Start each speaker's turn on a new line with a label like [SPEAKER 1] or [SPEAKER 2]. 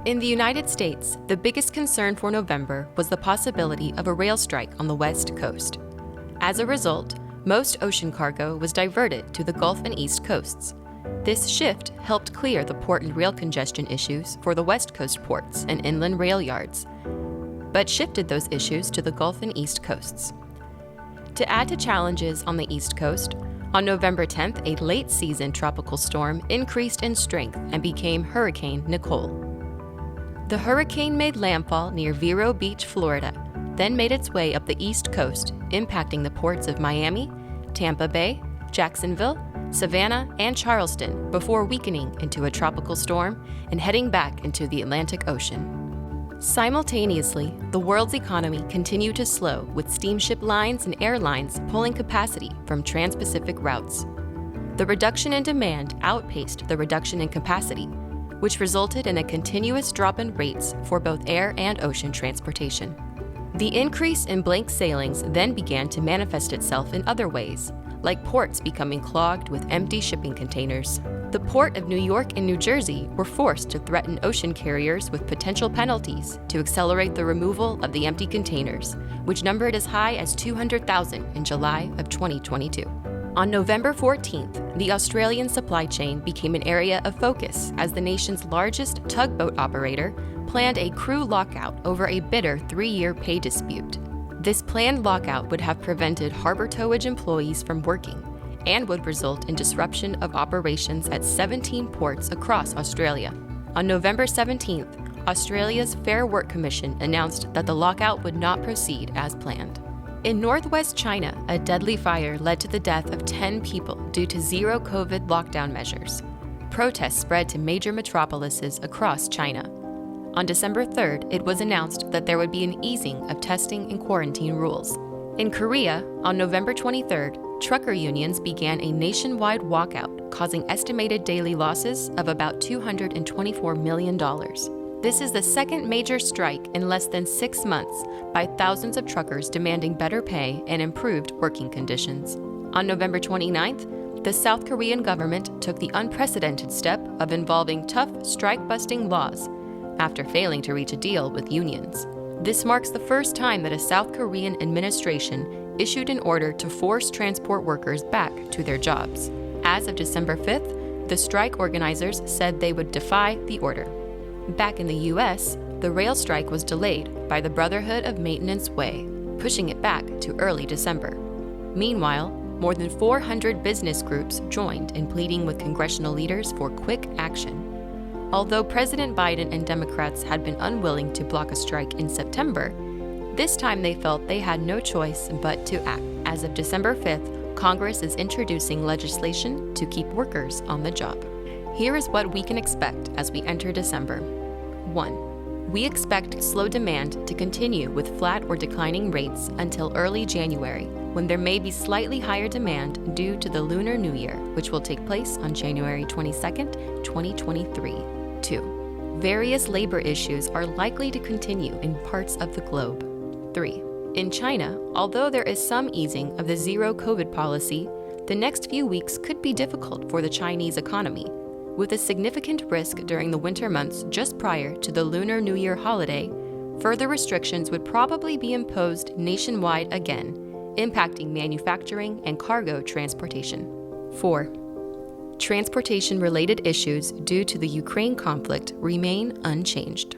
[SPEAKER 1] In the United States, the biggest concern for November was the possibility of a rail strike on the West Coast. As a result, most ocean cargo was diverted to the Gulf and East Coasts. This shift helped clear the port and rail congestion issues for the West Coast ports and inland rail yards, but shifted those issues to the Gulf and East Coasts. To add to challenges on the East Coast, on November 10th, a late-season tropical storm increased in strength and became Hurricane Nicole. The hurricane made landfall near Vero Beach, Florida, then made its way up the East Coast, impacting the ports of Miami, Tampa Bay, Jacksonville, Savannah, and Charleston before weakening into a tropical storm and heading back into the Atlantic Ocean. Simultaneously, the world's economy continued to slow, with steamship lines and airlines pulling capacity from Transpacific routes. The reduction in demand outpaced the reduction in capacity, which resulted in a continuous drop in rates for both air and ocean transportation. The increase in blank sailings then began to manifest itself in other ways, like ports becoming clogged with empty shipping containers. The Port of New York and New Jersey were forced to threaten ocean carriers with potential penalties to accelerate the removal of the empty containers, which numbered as high as 200,000 in July of 2022. On November 14th, the Australian supply chain became an area of focus as the nation's largest tugboat operator planned a crew lockout over a bitter 3-year pay dispute. This planned lockout would have prevented harbor towage employees from working and would result in disruption of operations at 17 ports across Australia. On November 17th, Australia's Fair Work Commission announced that the lockout would not proceed as planned. In northwest China, a deadly fire led to the death of 10 people due to zero COVID lockdown measures. Protests spread to major metropolises across China. On December 3rd, it was announced that there would be an easing of testing and quarantine rules. In Korea, on November 23rd, trucker unions began a nationwide walkout, causing estimated daily losses of about $224 million. This is the second major strike in less than 6 months by thousands of truckers demanding better pay and improved working conditions. On November 29th, the South Korean government took the unprecedented step of involving tough strike-busting laws after failing to reach a deal with unions. This marks the first time that a South Korean administration issued an order to force transport workers back to their jobs. As of December 5th, the strike organizers said they would defy the order. Back in the U.S., the rail strike was delayed by the Brotherhood of Maintenance Way, pushing it back to early December. Meanwhile, more than 400 business groups joined in pleading with congressional leaders for quick action. Although President Biden and Democrats had been unwilling to block a strike in September, this time they felt they had no choice but to act. As of December 5th, Congress is introducing legislation to keep workers on the job. Here is what we can expect as we enter December. 1. We expect slow demand to continue with flat or declining rates until early January, when there may be slightly higher demand due to the Lunar New Year, which will take place on January 22nd, 2023. 2. Various labor issues are likely to continue in parts of the globe. 3. In China, although there is some easing of the zero COVID policy, the next few weeks could be difficult for the Chinese economy, with a significant risk during the winter months just prior to the Lunar New Year holiday. Further restrictions would probably be imposed nationwide again, impacting manufacturing and cargo transportation. 4. Transportation-related issues due to the Ukraine conflict remain unchanged.